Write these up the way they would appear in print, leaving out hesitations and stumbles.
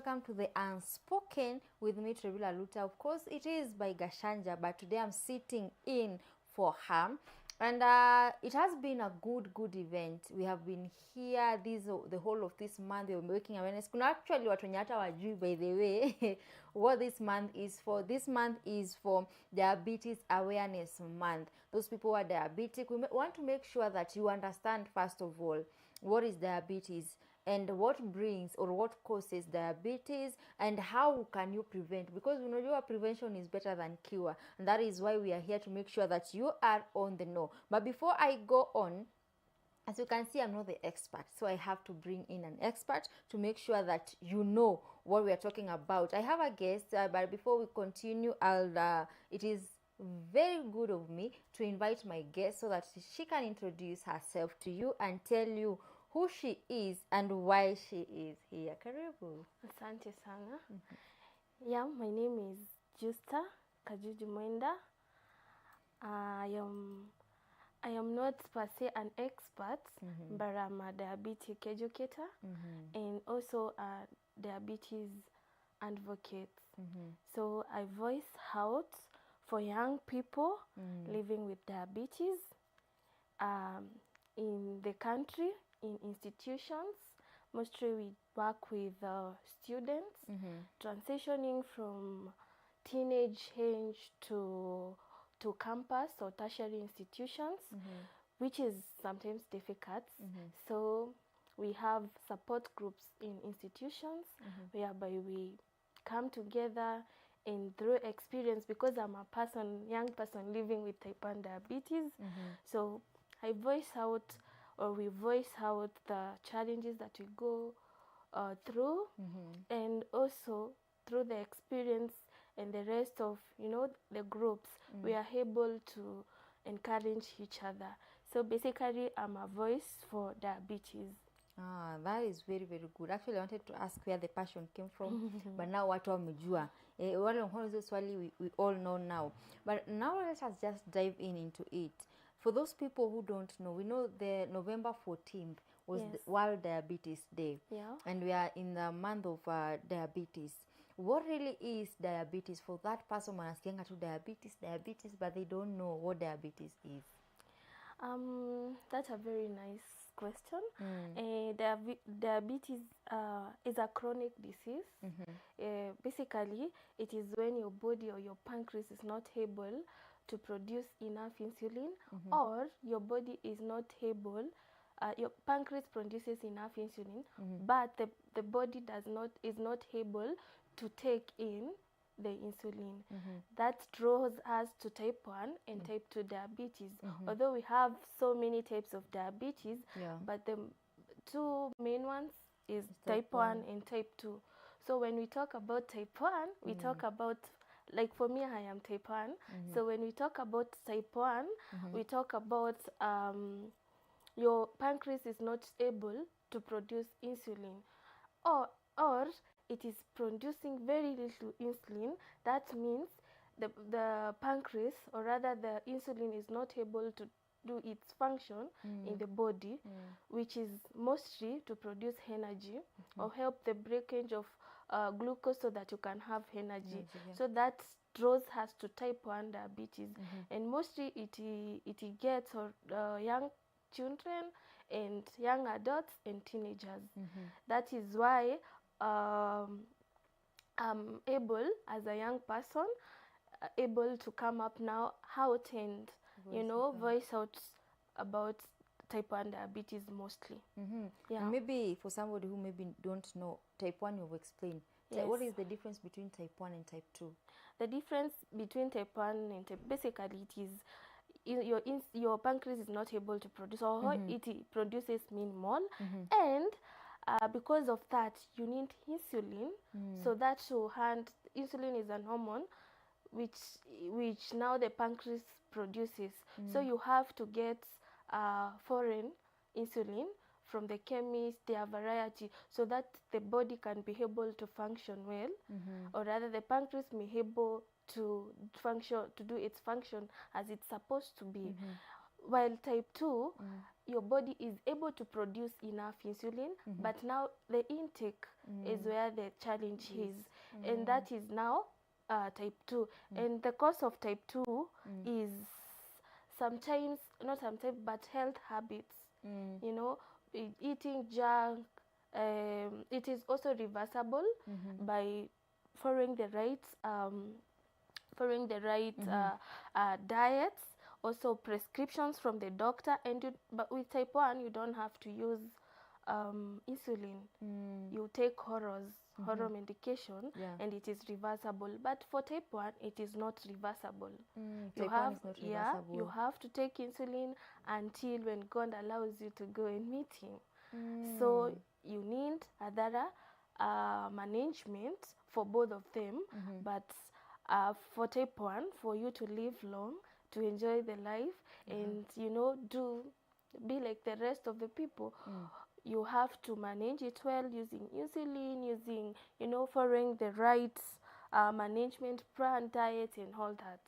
Welcome to the Unspoken with me, Trevilla Lutta. Of course, it is by Gashanja, but today I'm sitting in for her. And it has been a good event. We have been here the whole of this month. We're making awareness. Kuna actually watu wenye hata wajui, by the way, what this month is for. This month is for Diabetes Awareness Month. Those people who are diabetic, we want to make sure that you understand, first of all, what is diabetes and what brings or what causes diabetes and how can you prevent, because you know your prevention is better than cure, and that is why we are here to make sure that you are on the know. But before I go on, as you can see, I'm not the expert, so I have to bring in an expert to make sure that you know what we are talking about. I have a guest, but before we continue, it is very good of me to invite my guest so that she can introduce herself to you and tell you who she is and why she is here. Karibu. Asante sana. Yeah, my name is Justa Kajuju Mwenda. I am not per se an expert, but I'm a diabetic educator and also a diabetes advocate. So I voice out for young people living with diabetes in the country, in institutions. Mostly we work with students transitioning from teenage age to campus or tertiary institutions, which is sometimes difficult. So we have support groups in institutions whereby we come together and through experience, because I'm a young person living with type 1 diabetes. So I voice out, or we voice out, the challenges that we go through, and also through the experience and the rest of, the groups, we are able to encourage each other. So basically, I'm a voice for diabetes. That is very good. Actually, I wanted to ask where the passion came from, but now watu wamejua. We all know now. But now let us just dive into it. For those people who don't know, we know the November 14th was the World Diabetes Day. Yeah. And we are in the month of diabetes. What really is diabetes? For that person wanasikianga tu diabetes, but they don't know what diabetes is. That's a very nice question. Diabetes is a chronic disease. Basically, it is when your body or your pancreas is not able to produce enough insulin, or your body is not able, your pancreas produces enough insulin, but the body is not able to take in the insulin. That draws us to type 1 and type 2 diabetes. Although we have so many types of diabetes, but the two main ones is type 1 and type 2. So when we talk about type 1, we talk about, like for me, I am type 1. So when we talk about type 1, we talk about your pancreas is not able to produce insulin, or it is producing very little insulin. That means the pancreas, or rather the insulin, is not able to do its function in the body, which is mostly to produce energy or help the breakage of glucose so that you can have energy. So that draws us to type 1 diabetes, and mostly it gets young children and young adults and teenagers. That is why I'm able, as a young person, able to come up now out and voice out about type 1 diabetes mostly. And maybe for somebody who maybe don't know, type 1 you've explained. What is the difference between type 1 and type 2? The difference between type 1 and type, basically it is your pancreas is not able to produce, or it produces minimal, and because of that you need insulin, so that to hand, insulin is an hormone which now the pancreas produces. So you have to get foreign insulin from the chemist, their variety, so that the body can be able to function well, or rather the pancreas may be able to function, to do its function as it's supposed to be. While type 2, your body is able to produce enough insulin, but now the intake is where the challenge is, and that is now type 2. And the cause of type 2 is sometimes, not sometimes, but health habits. Eating junk. It is also reversible by following the right diets, also prescriptions from the doctor. But with type 1 you don't have to use insulin. You take horror medication, and it is reversible. But for type 1 it is not reversible. You have to take insulin until when God allows you to go and meet him. So you need other management for both of them. But for type 1, for you to live long, to enjoy the life, and be like the rest of the people, you have to manage it well, using insulin, using following the right management plan, diet, and all that.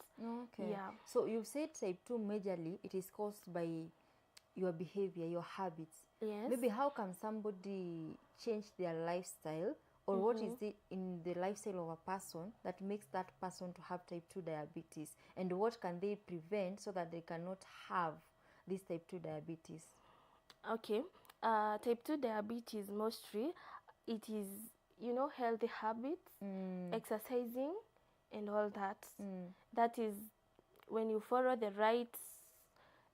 So you've said type 2 majorly it is caused by your behavior, your habits. Maybe how can somebody change their lifestyle, or what is it in the lifestyle of a person that makes that person to have type 2 diabetes, and what can they prevent so that they cannot have this type 2 diabetes? Type 2 diabetes, mostly it is healthy habits, exercising, and all that. That is when you follow the right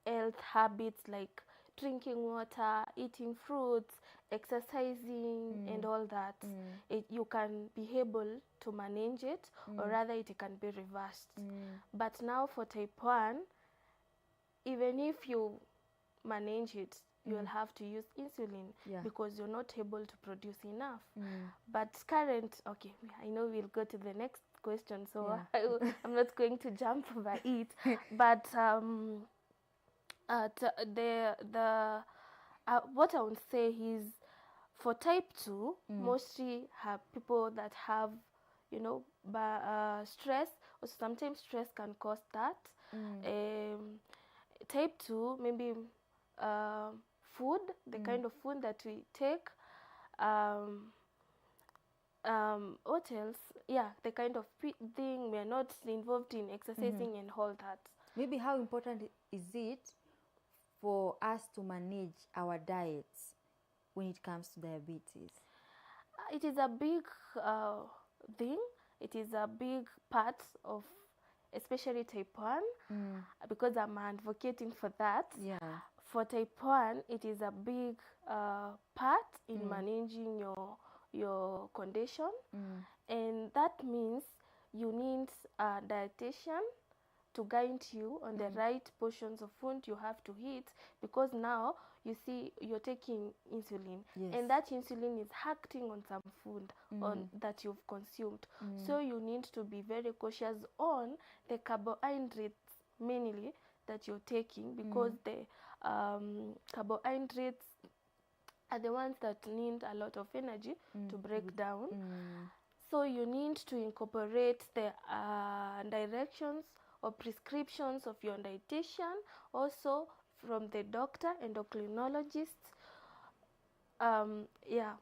health habits, like drinking water, eating fruits, exercising, and all that. You can be able to manage it, or rather it can be reversed. But now for type 1, even if you manage it, you will have to use insulin, because you're not able to produce enough. But I know we'll go to the next question, so I'm not going to jump over it. But what I would say is, for type 2, mostly have people that have stress, or sometimes stress can cause that. Type 2, maybe food, the kind of food that we take, what else? The kind of thing, we are not involved in exercising and all that. Maybe how important is it for us to manage our diets when it comes to diabetes? It is a big thing. It is a big part of, especially type 1, because I'm advocating for that. For type 1, it is a big part in managing your condition, and that means you need a dietitian to guide you on the right portions of food you have to eat, because now you see you're taking insulin, and that insulin is acting on some food on that you've consumed. So you need to be very cautious on the carbohydrates mainly that you're taking, because the carbohydrates are the ones that need a lot of energy to break down. So you need to incorporate the directions or prescriptions of your dietitian, also from the doctor, endocrinologist. Yeah.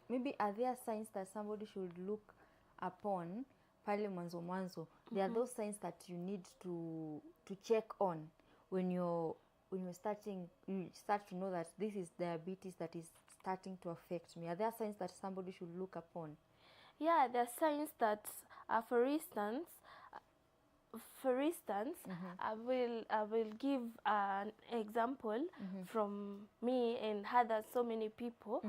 Maybe are there signs that somebody should look upon pale mwanzo mwanzo? There are those signs that you need to check on when you start to know that this is diabetes that is starting to affect me. Are there signs that somebody should look upon? Yeah, there are signs that, for instance, I will give an example from me and other so many people,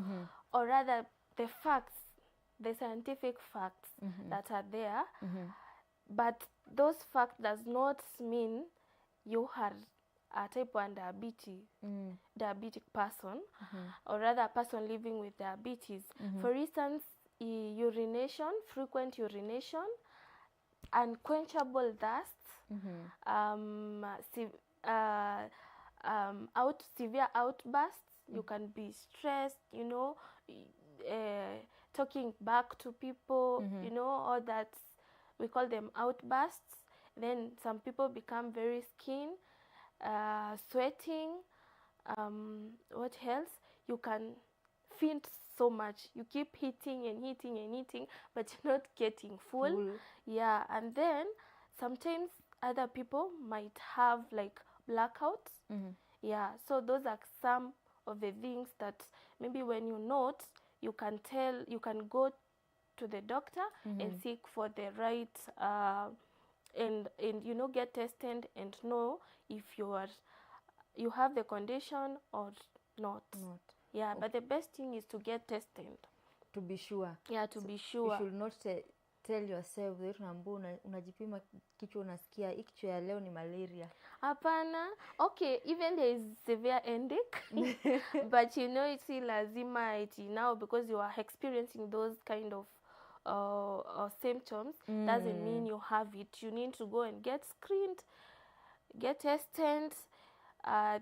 or rather the facts, the scientific facts that are there. But those facts does not mean you are a type 1 diabetic person, or rather a person living with diabetes. For instance, urination, frequent urination, unquenchable thirst, severe outbursts. You can be stressed, talking back to people, all that, we call them outbursts. Then some people become very sweating. What else? You can faint so much. You keep eating and eating and eating, but you're not getting full. Yeah, and then sometimes other people might have like blackouts. Yeah, so those are some of the things that maybe when you note, you can go to the doctor and seek for the right and get tested and know if you have the condition or not. Yeah, but the best thing is to get tested, to be sure. Yeah, to be sure. You should not tell yourself that unajipima kichwa unasikia hii kichwa ya leo ni malaria. Hapana. Okay, even there is severe headache, but si lazima iti now because you are experiencing those kind of symptoms doesn't mean you have it. You need to go and get screened, get tested.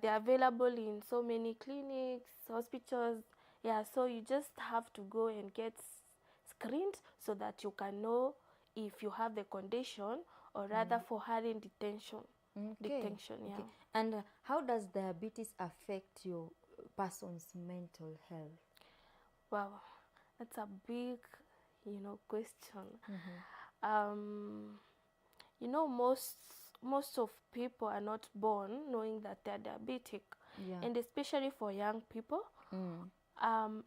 They're available in so many clinics, hospitals. Yeah, so you just have to go and get screened so that you can know if you have the condition, or rather for early detection. Detection, yeah. Okay. And how does diabetes affect your person's mental health? Wow, that's a big, question. Most of people are not born knowing that they're diabetic, and especially for young people,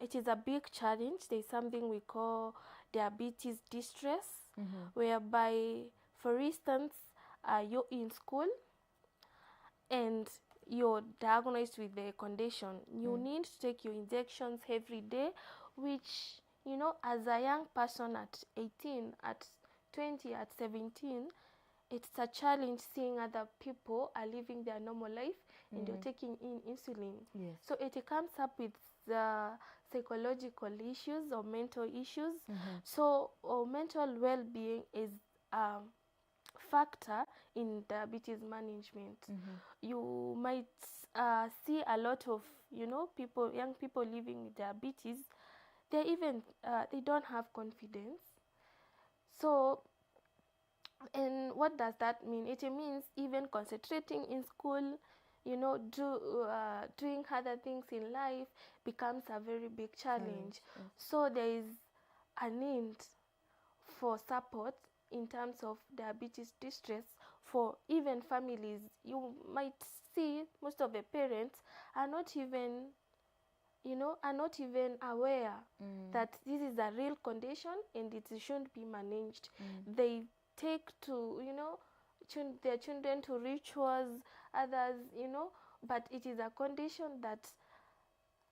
it is a big challenge. There's something we call diabetes distress, whereby, for instance, you're in school and you're diagnosed with the condition. You need to take your injections every day, which, as a young person at 18, at 20, at 17, it's a challenge seeing other people are living their normal life and you're taking in insulin. Yes. So it comes up with psychological issues or mental issues. So mental well-being is a factor in diabetes management. You might see a lot of young people living with diabetes. They don't have confidence. So, and what does that mean? It means even concentrating in school, doing other things in life becomes a very big challenge. So there is a need for support in terms of diabetes distress for even families. You might see most of the parents are not even aware that this is a real condition and it shouldn't be managed. They take to their children to rituals, others, but it is a condition that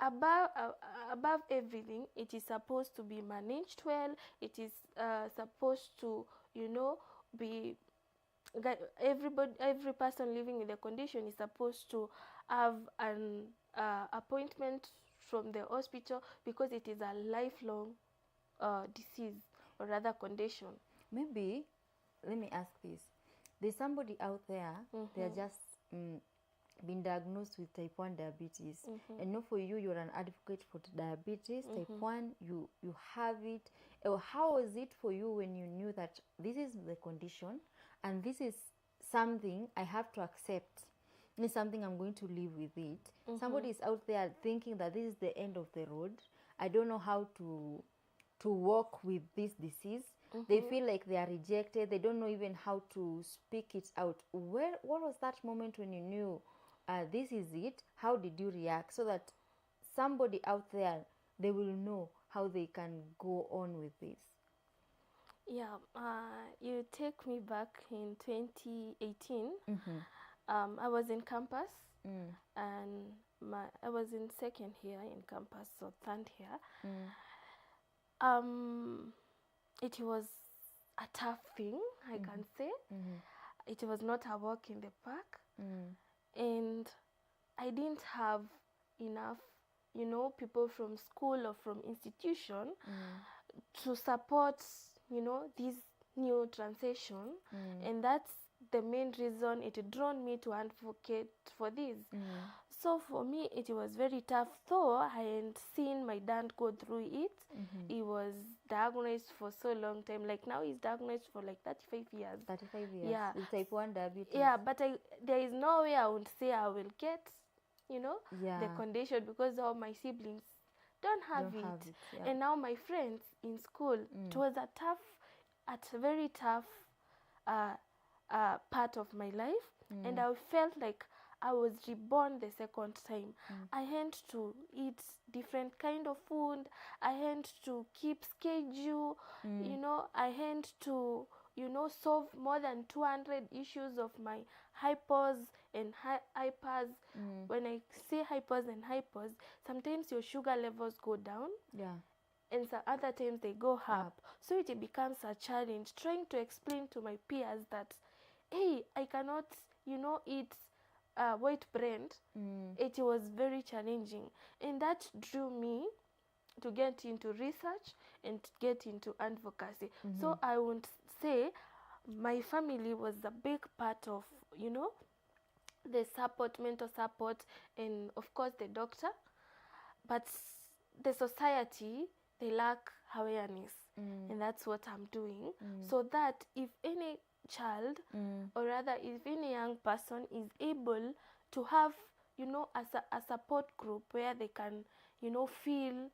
above everything, it is supposed to be managed well. It is supposed to be every person living with the condition is supposed to have an appointment from the hospital, because it is a lifelong disease, or rather condition. Maybe, let me ask this. There's somebody out there, they're just been diagnosed with type 1 diabetes. And know for you, you're an advocate for diabetes, type 1, you have it. How was it for you when you knew that this is the condition and this is something I have to accept? It's something I'm going to live with it. Somebody is out there thinking that this is the end of the road. I don't know how to walk with this disease. They feel like they are rejected. They don't know even how to speak it out. What was that moment when you knew this is it? How did you react, so that somebody out there, they will know how they can go on with this? Yeah, you take me back in 2018. I was in campus, and I was in second year in campus, so third year. It was a tough thing, I can say. It was not a walk in the park, and I didn't have enough, people from school or from institution to support, this new transition, and that's the main reason it drawn me to advocate for this. So for me, it was very tough, though I hadn't seen my dad go through it. He was diagnosed for so long time. Like now he's diagnosed for like 35 years. 35 years. Yeah. With type 1 diabetes. Yeah, but there is no way I would say I will get, the condition, because all my siblings don't have it. Yeah. And now my friends in school, it was a very tough part of my life. And I felt like I was reborn the second time. I had to eat different kind of food. I had to keep schedule. I had to, solve more than 200 issues of my hypos and hypers. When I say hypos and hypos, sometimes your sugar levels go down. Yeah. And some other times they go up. So it becomes a challenge trying to explain to my peers that, hey, I cannot, eat white bread. It was very challenging, and that drew me to get into research and get into advocacy. So I would say my family was a big part of, the support, mental support, and of course the doctor. But the society, they lack awareness, and that's what I'm doing, so that if any child, or rather if any young person is able to have, a support group where they can, feel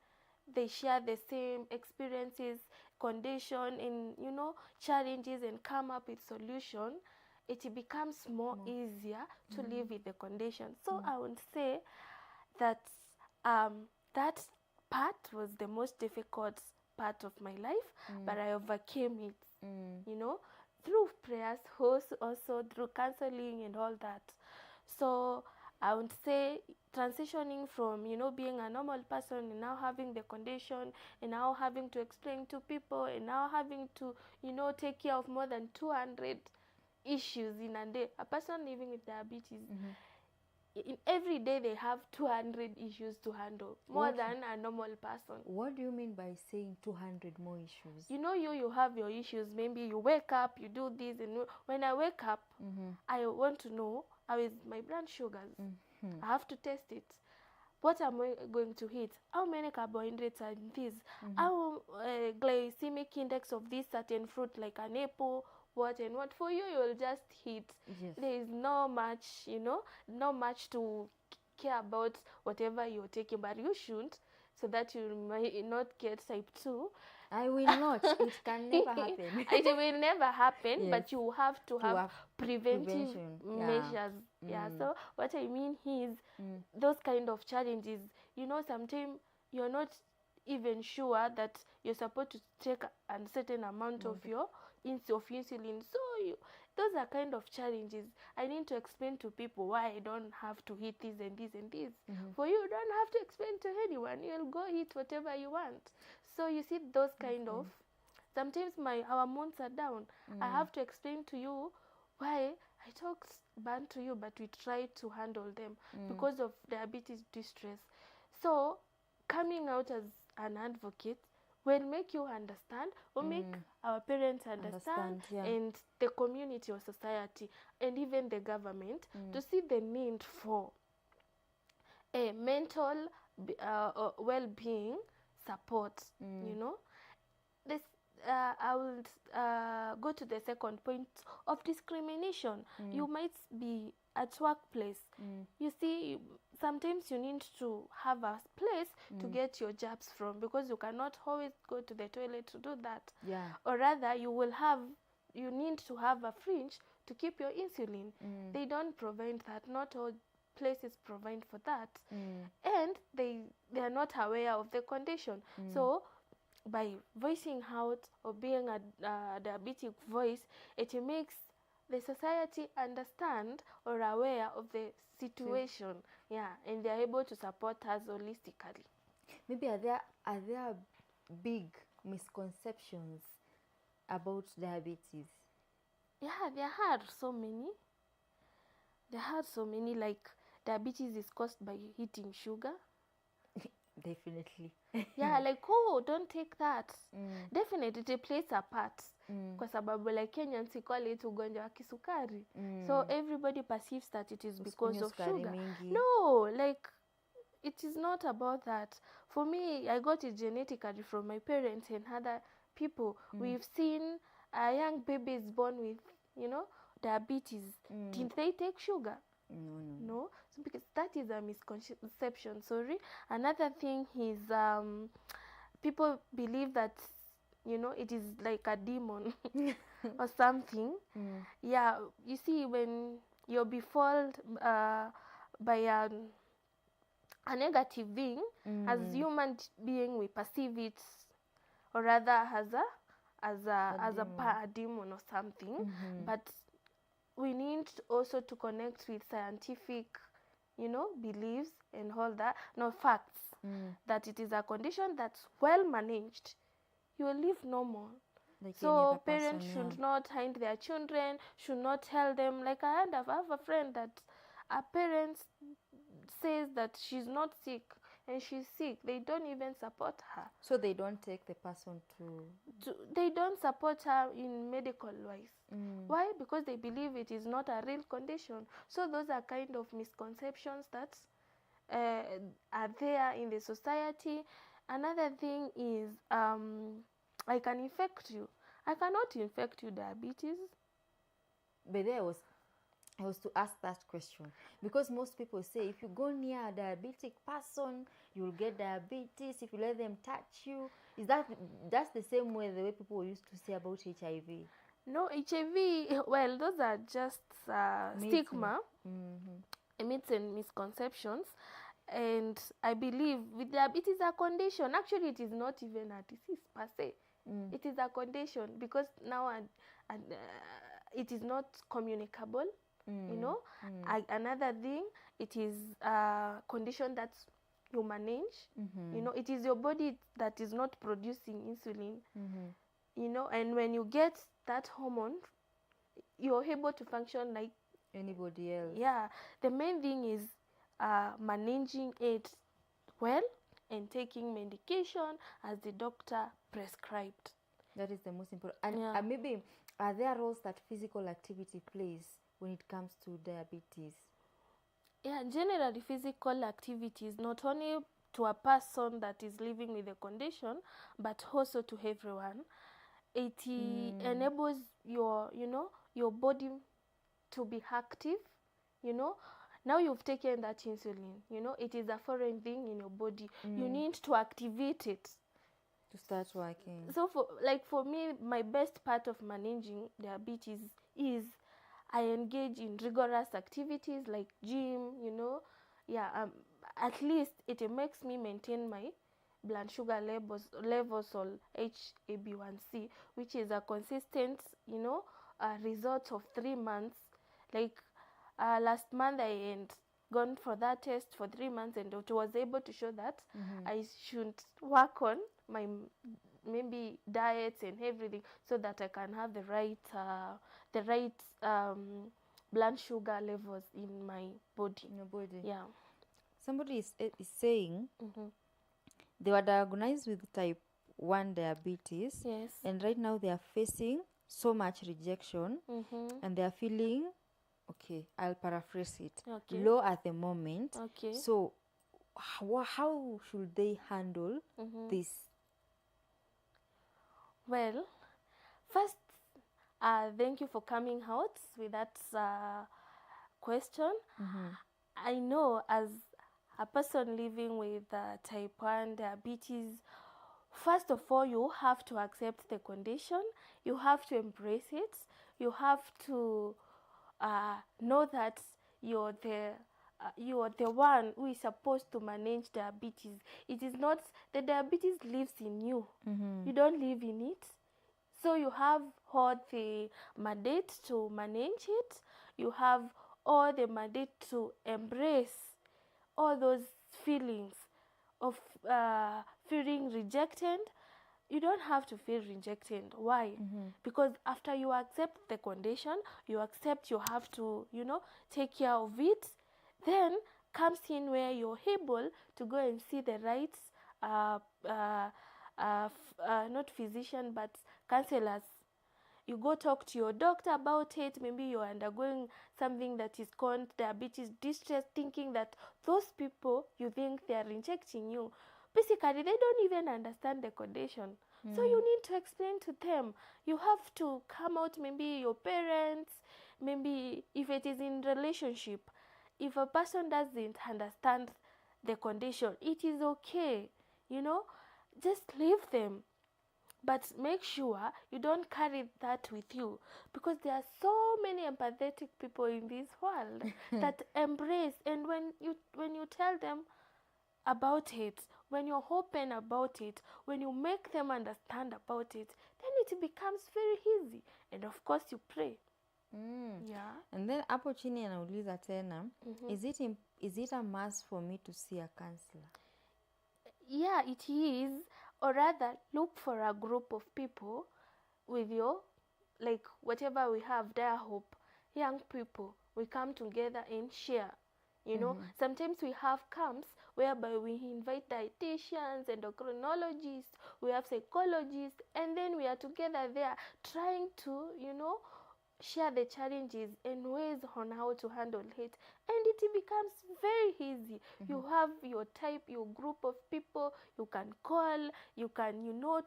they share the same experiences, condition, and challenges, and come up with solution, it becomes more easier to live with the condition. So I would say that that part was the most difficult part of my life, but I overcame it, through prayers, also through counseling and all that. So I would say transitioning from, being a normal person and now having the condition, and now having to explain to people, and now having to, take care of more than 200 issues in a day. A person living with diabetes, in every day they have 200 issues to handle, more than a normal person. What do you mean by saying 200 more issues? You have your issues. Maybe you wake up, you do this, and when I wake up, I want to know how is my blood sugars. I have to test it. What am I going to eat? How many carbohydrates are in this? How glycemic index of this certain fruit, like an apple, what and what. For you, you'll just eat. There is no much, not much to care about whatever you're taking, but you shouldn't, so that you might not get type 2. I will not. It can never happen. It will never happen, but you have to have preventive measures. So what I mean is, those kind of challenges, sometimes you're not even sure that you're supposed to take a certain amount of your insulin. So those are kind of challenges. I need to explain to people why I don't have to eat this and this and this. For you don't have to explain to anyone. You'll go eat whatever you want. So you see those kind of sometimes our moods are down. I have to explain to you why I talked bad to you, but we try to handle them because of diabetes distress. So coming out as an advocate will make you understand, or make our parents understand, yeah. and the community or society, and even the government, to see the need for a mental well-being support. You know, this I will go to the second point of discrimination. You might be at workplace. You see, sometimes you need to have a place to get your jabs from, because you cannot always go to the toilet to do that. Yeah. Or rather, you need to have a fridge to keep your insulin. They don't provide that. Not all places provide for that. And they are not aware of the condition. So by voicing out or being a diabetic voice, it makes the society understand or aware of the situation. Yeah, and they are able to support us holistically. Maybe are there big misconceptions about diabetes? Yeah, there are so many. Like diabetes is caused by eating sugar. Definitely. Yeah, like, oh, don't take that. Definitely it plays a part. Kwa sababu like Kenyans we call it ugonjwa wa kisukari. So everybody perceives that it is because of sugar. No, like it is not about that. For me, I got it genetically from my parents and other people. We've seen young babies born with, diabetes. Didn't they take sugar? No. So because that is a misconception. Sorry. Another thing is people believe that it is like a demon or something. Yeah, you see, when you're befalled by a negative thing, as human being we perceive it, or rather as a demon or something. But we need also to connect with scientific beliefs and all that, no facts, that it is a condition that's well managed, you will live normal. Like so parents should not hide their children, should not tell them. Like I have a friend that a parent says that she's not sick and she's sick. They don't even support her. So they don't take the person they don't support her in medical wise. Why? Because they believe it is not a real condition. So those are kind of misconceptions that are there in the society. Another thing is I can infect you. I cannot infect you diabetes. But I was to ask that question, because most people say if you go near a diabetic person, you'll get diabetes if you let them touch you. Is that's the same way the way people used to say about HIV? No, HIV, well, those are just stigma, myths and misconceptions. And I believe with diabetes a condition. Actually, it is not even a disease per se. It is a condition, because now it is not communicable. Another thing, it is a condition that you manage. It is your body that is not producing insulin. And when you get that hormone, you're able to function like anybody else. Yeah, the main thing is managing it well and taking medication as the doctor prescribed. That is the most important. And maybe are there roles that physical activity plays when it comes to diabetes? Yeah, generally physical activity is not only to a person that is living with the condition, but also to everyone. It enables your body to be active. Now you've taken that insulin, it is a foreign thing in your body. You need to activate it to start working. So for me, my best part of managing diabetes is I engage in rigorous activities like gym. At least it makes me maintain my blood sugar levels or HbA1c, which is a consistent result of 3 months. Like last month I had gone for that test for 3 months, and it was able to show that I should work on my maybe diets and everything, so that I can have the right blood sugar levels in my body. In your body. Yeah. Somebody is saying they were diagnosed with type 1 diabetes, Yes. and right now they are facing so much rejection, and they are feeling, okay, I'll paraphrase it, Okay. low at the moment. Okay. So how should they handle this? Well, first, thank you for coming out with that question. I know, as a person living with type 1 diabetes, first of all, you have to accept the condition. You have to embrace it. You have to know that you're the one who is supposed to manage diabetes. It is not, the diabetes lives in you. You don't live in it. So you have all the mandate to manage it. You have all the mandate to embrace all those feelings of feeling rejected. You don't have to feel rejected. Why? Because after you accept the condition, you accept you have to, take care of it, then comes in where you're able to go and see the right, not physician, but counselors. You go talk to your doctor about it. Maybe you're undergoing something that is called diabetes distress, thinking that those people, you think they are rejecting you. Basically, they don't even understand the condition. So you need to explain to them. You have to come out, maybe your parents, maybe if it is in relationship. If a person doesn't understand the condition, it is okay, just leave them. But make sure you don't carry that with you, because there are so many empathetic people in this world that embrace, and when you tell them about it, when you're open about it, when you make them understand about it, then it becomes very easy. And of course you pray. Yeah. And then hapo chini anauliza tena, is it a must for me to see a counselor? Yeah, it is. Or rather, look for a group of people with your, like whatever we have, their hope, young people. We come together and share. Sometimes we have camps whereby we invite dietitians, endocrinologists, we have psychologists, and then we are together there trying to, share the challenges and ways on how to handle it, and it becomes very easy. You have your type, your group of people you can call, you can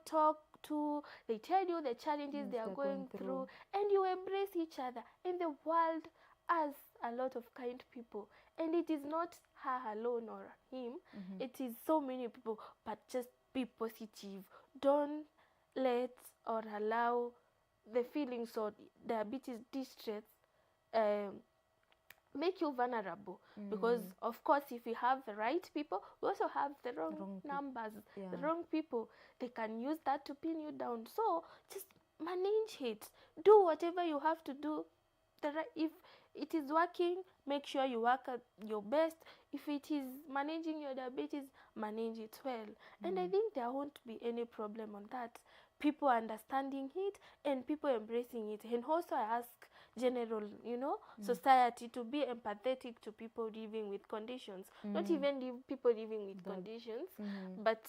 talk to. They tell you the challenges they are going through, and you embrace each other. And the world has a lot of kind people, and it is not her alone or him. It is so many people. But just be positive. Don't let or allow the feelings of diabetes distress make you vulnerable, because of course if you have the right people, we also have the wrong numbers, the wrong people. They can use that to pin you down. So just manage it. Do whatever you have to do. If it is working, make sure you work at your best. If it is managing your diabetes, manage it well. And I think there won't be any problem on that. People understanding it and people embracing it. And also I ask general, society to be empathetic to people living with conditions. Not even people living with conditions, but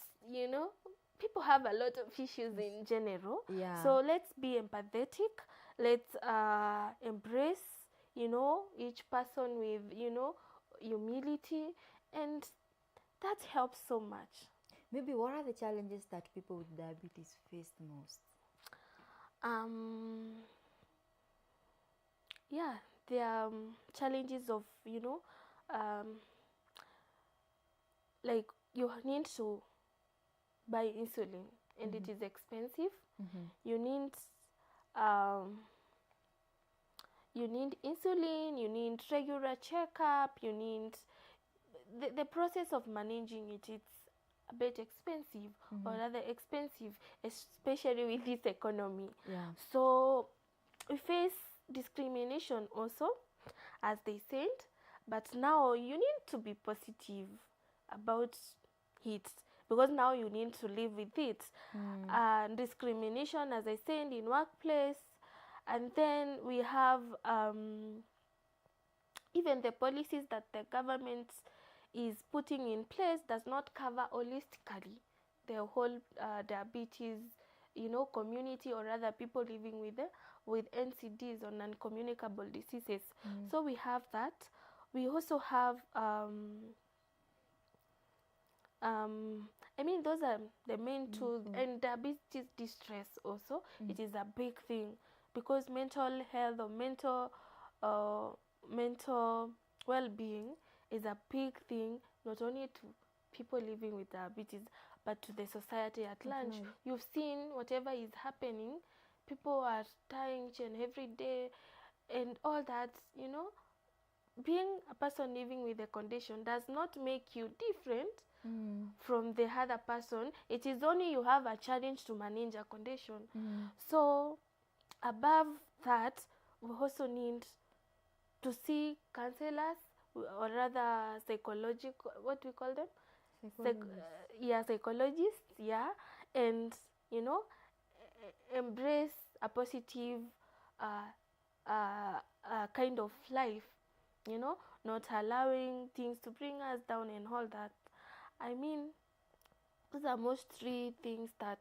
people have a lot of issues in general. So let's be empathetic. Let's embrace, each person with, humility, and that helps so much. Maybe what are the challenges that people with diabetes face most? Yeah, there are challenges of, like you need to buy insulin, and it is expensive. You need insulin, you need regular checkup, you need the process of managing it. It's a bit expensive, or rather expensive, especially with this economy. So we face discrimination also, as they said, but now you need to be positive about it, because now you need to live with it. Discrimination, as I said, in workplace. And then we have even the policies that the government is putting in place does not cover holistically the whole diabetes, community, or rather people living with NCDs or non-communicable diseases. So we have that. We also have I mean, those are the main two. And diabetes distress also, it is a big thing, because mental health or mental well-being is a big thing, not only to people living with diabetes, but to the society at large. You've seen whatever is happening, people are dying each and every day, and all that. Being a person living with a condition does not make you different from the other person. It is only you have a challenge to manage a condition. So above that, we also need to see counselors, or rather psychological, what we call them? Psychologists, and embrace a positive kind of life, not allowing things to bring us down and all that. I mean, those are most 3 things that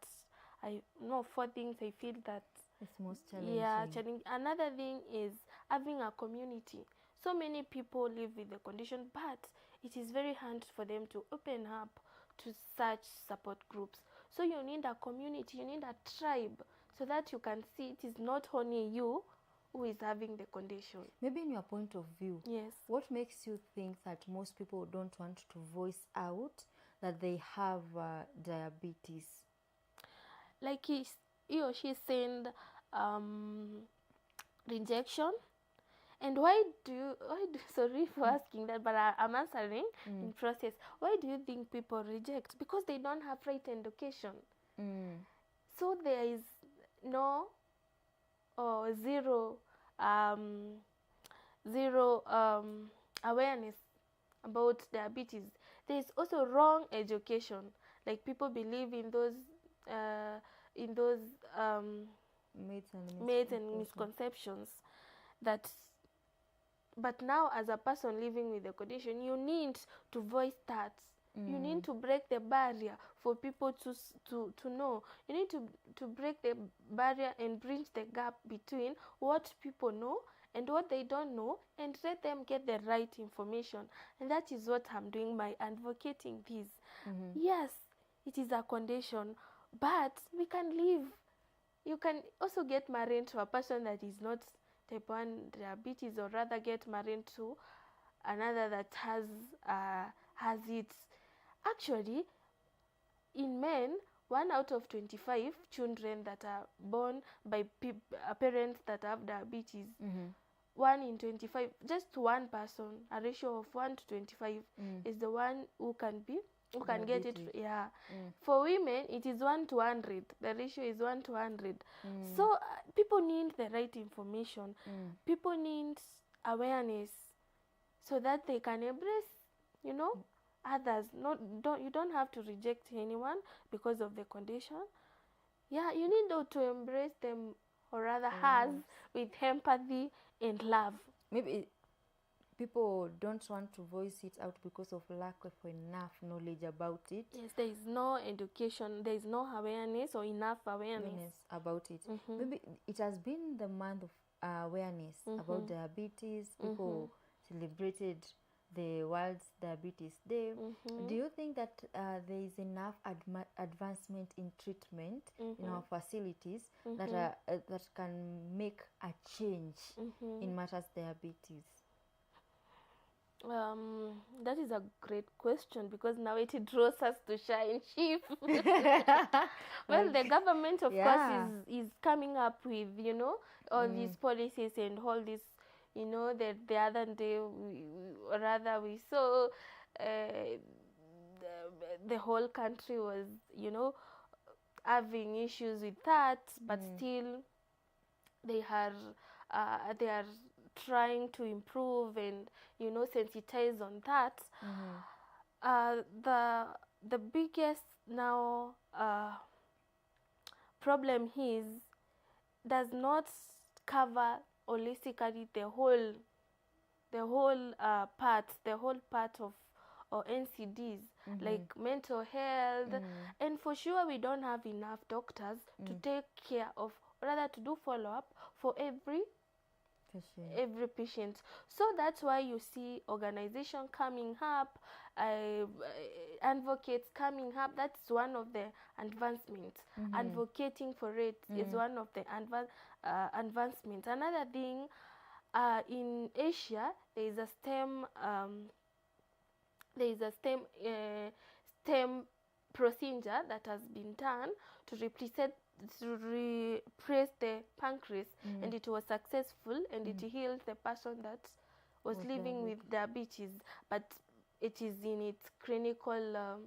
four things I feel that it's most challenging. Challenging. Another thing is having a community. So many people live with the condition, but it is very hard for them to open up to such support groups. So you need a community, you need a tribe, so that you can see it is not only you who is having the condition. Maybe in your point of view, yes, what makes you think that most people don't want to voice out that they have diabetes? Like he or she saying rejection. And why do sorry for asking that, but I'm answering in process. Why do you think people reject? Because they don't have right education. So there is no zero awareness about diabetes. There is also wrong education. Like people believe in those myths and misconceptions that. But now, as a person living with the condition, you need to voice that. You need to break the barrier for people to know. You need to break the barrier and bridge the gap between what people know and what they don't know, and let them get the right information. And that is what I'm doing by advocating this. Yes, it is a condition, but we can live. You can also get married to a person that is not type 1 diabetes, or rather get married to another that has it. Actually, in men, 1 out of 25 children that are born by parents that have diabetes, 1 in 25, just one person, a ratio of 1 to 25 is the one who can get it. For women, it is 1 to 100. The ratio is 1 to 100. So people need the right information. People need awareness so that they can embrace, others. You don't have to reject anyone because of the condition. You need to embrace them, or rather us, with empathy and love. Maybe people don't want to voice it out because of lack of enough knowledge about it. Yes, there is no education, there is no awareness or enough awareness about it. Maybe it has been the month of awareness about diabetes. People celebrated the World's Diabetes Day. Do you think that there is enough advancement in treatment in our facilities that can make a change in matters diabetes? That is a great question, because now it draws us to shine sheep. Well, the government, of course, is coming up with, all these policies and all this. The other day, we saw the whole country was, having issues with that, but still they are trying to improve and sensitize on that. The biggest now problem is does not cover holistically the whole part of or NCDs, like mental health, and for sure we don't have enough doctors to take care of, or rather to do follow-up for every patient. So that's why you see organization coming up, advocates coming up. That's one of the advancements. Advocating for it is one of the advancements. Another thing, in Asia, there is a STEM procedure that has been done to replace the pancreas, and it was successful, and it healed the person that was living with diabetes, but it is in its clinical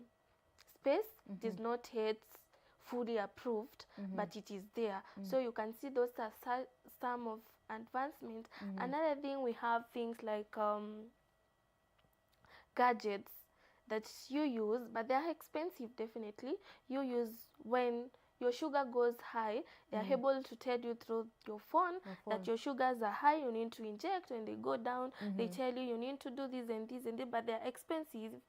space. It is not yet fully approved, but it is there. So you can see those are some of advancement. Another thing, we have things like gadgets that you use, but they are expensive. Definitely you use when your sugar goes high. They are able to tell you through your phone that your sugars are high, you need to inject. When they go down, they tell you need to do this and this and this, but they are expensive.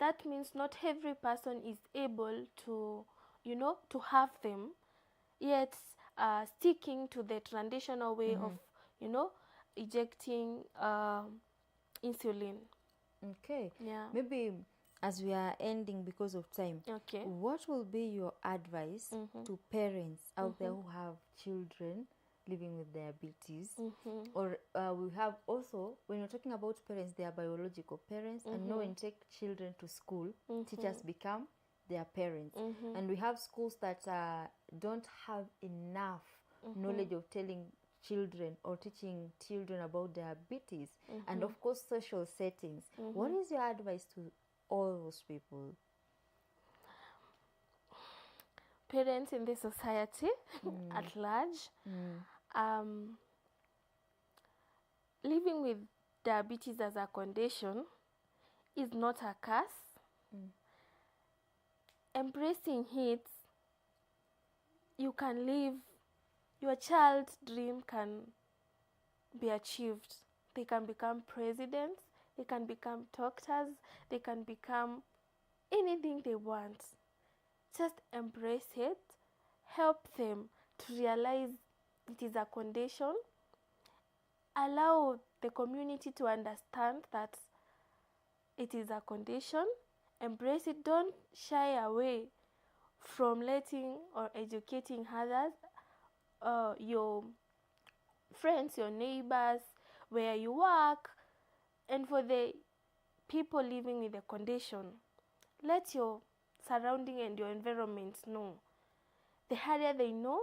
That means not every person is able to, to have them, yet sticking to the traditional way of, ejecting insulin. Okay. Yeah. Maybe as we are ending because of time, Okay. what will be your advice to parents out there who have children living with diabetes? Or we have also, when you're talking about parents, they are biological parents, and when you take children to school, teachers become their parents. And we have schools that don't have enough knowledge of telling children or teaching children about diabetes, and of course social settings. What is your advice to all those people? Parents in the society at large, living with diabetes as a condition is not a curse. Embracing it, you can live, your child's dream can be achieved. They can become presidents, they can become doctors, they can become anything they want. Just embrace it, help them to realize it is a condition, allow the community to understand that it is a condition, embrace it. Don't shy away from letting or educating others, your friends, your neighbors, where you work, and for the people living with the condition. Let your surrounding and your environment know. The earlier they know,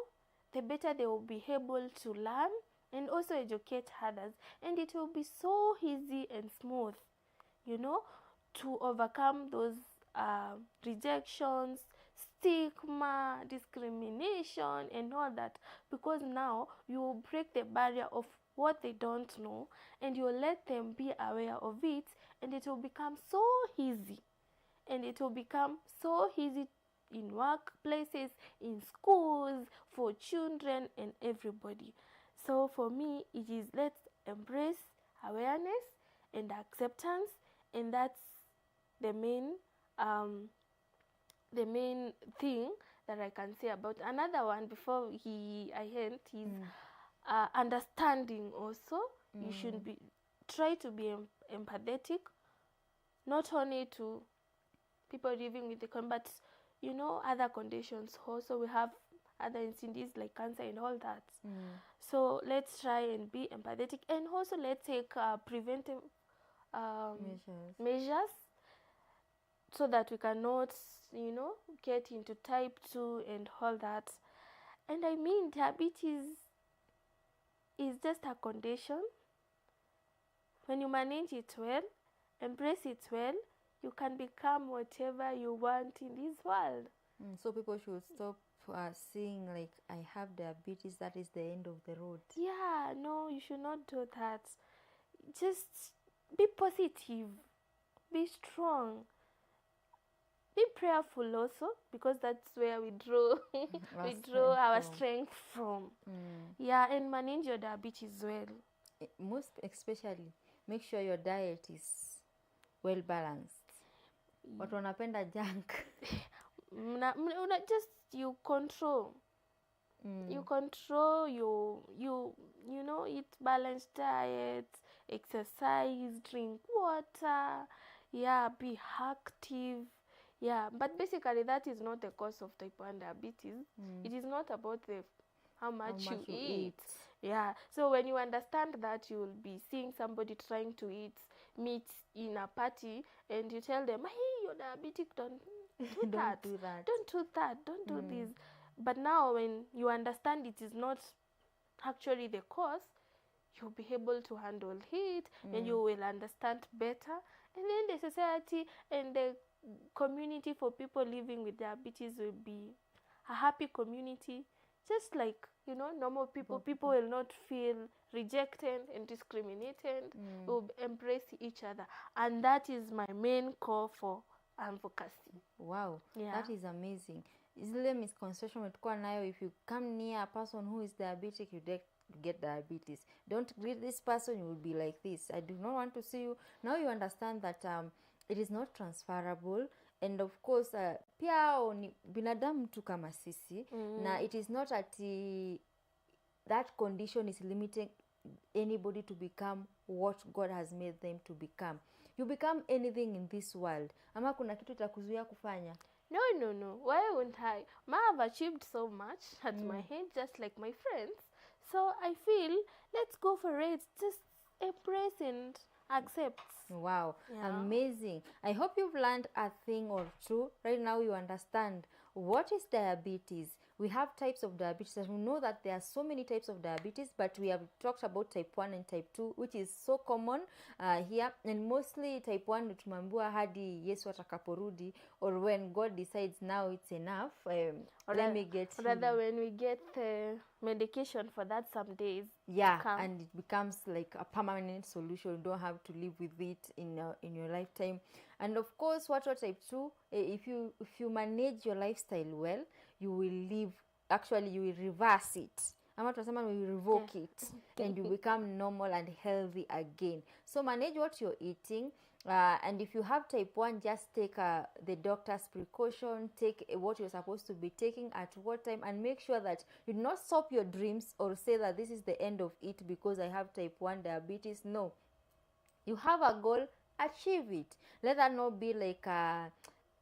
the better they will be able to learn and also educate others, and it will be so easy and smooth, to overcome those rejections, stigma, discrimination, and all that, because now you will break the barrier of what they don't know, and you will let them be aware of it, and it will become so easy. And it will become so easy in workplaces, in schools, for children and everybody. So for me, it is, let's embrace awareness and acceptance, and that's the main thing that I can say about. Another one before I end is understanding also. You should try to be empathetic, not only to people living with the but other conditions also. We have other incidents like cancer and all that. So let's try and be empathetic, and also let's take preventive measures so that we cannot get into type 2 and all that. And I mean, diabetes is just a condition. When you manage it well, embrace it well, you can become whatever you want in this world. So people should stop seeing like, I have diabetes, that is the end of the road. Yeah, no, you should not do that. Just be positive, be strong. be prayerful also, because that's where we draw our strength from. Yeah, and manage your diabetes well. Most especially, make sure your diet is well balanced. Watu wanapenda junk. Just you control. You control, you know, eat balanced diets, exercise, drink water, yeah, be active. Yeah, but basically that is not the cause of type 1 diabetes. It is not about how much you eat. Yeah, so when you understand that, you will be seeing somebody trying to eat meat in a party, and you tell them, hey, you're diabetic, don't do that. Don't do that. Don't do this. But now when you understand it is not actually the cause, you'll be able to handle it, and you will understand better. And then the society and the community for people living with diabetes will be a happy community, just like, you know, normal people. People will not feel rejected and discriminated. Will embrace each other, and that is my main call for advocacy. Wow, that is amazing. Zile misconception umetukua nayo, if you come near a person who is diabetic, you get diabetes. Don't greet this person, you will be like this. I do not want to see you. Now you understand that it is not transferable, and of course pia ni binadamu tu kama sisi. Na it is not that that condition is limiting anybody to become what God has made them to become. You become anything in this world. Ama kuna kitu itakuzuia kufanya? No. Why wouldn't I? I've achieved so much at my age, just like my friends. So I feel, let's go for it. Just embrace and accept. Wow, amazing. I hope you've learned a thing or two. Right now you understand what is diabetes. We have types of diabetes, and we know that there are so many types of diabetes, but we have talked about type 1 and type 2, which is so common here, and mostly type 1 tumeambiwa hadi Yesu atakaporudi, or when God decides now it's enough. Let me get rather when we get medication for that some days. Yeah, and it becomes like a permanent solution. You don't have to live with it in your lifetime. And of course, what type 2, if you manage your lifestyle well, you will live, actually you will reverse it. Ama tunasema we will revoke it, and you become normal and healthy again. So manage what you're eating. And if you have type 1, just take the doctor's precaution, take what you're supposed to be taking at what time, and make sure that you do not stop your dreams or say that this is the end of it because I have type 1 diabetes. No. You have a goal, achieve it. Let that not be like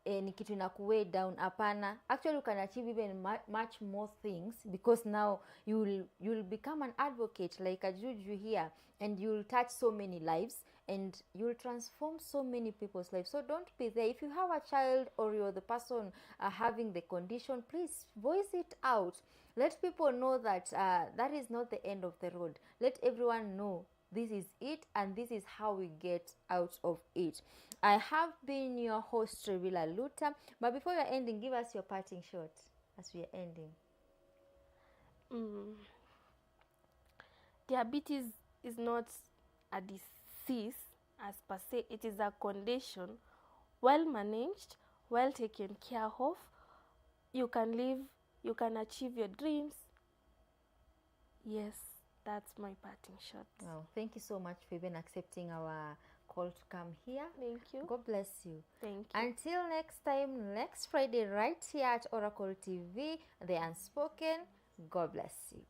ni kitu inakuweigh down. Apana. Actually, you can achieve even much more things, because now you'll become an advocate like a Juju here, and you'll touch so many lives, and you'll transform so many people's lives. So don't be there. If you have a child or you're the person having the condition, please voice it out. Let people know that that is not the end of the road. Let everyone know this is it, and this is how we get out of it. I have been your host, Trevilla Lutta. But before you're ending, give us your parting shot as we are ending. Diabetes is not a disease as per se. It is a condition. Well managed, well taken care of, you can live, you can achieve your dreams. Yes, that's my parting shot. Wow, thank you so much for even accepting our call to come here. Thank you. God bless you. Thank you. Until next time, next Friday, right here at Oracle TV, The Unspoken. God bless you.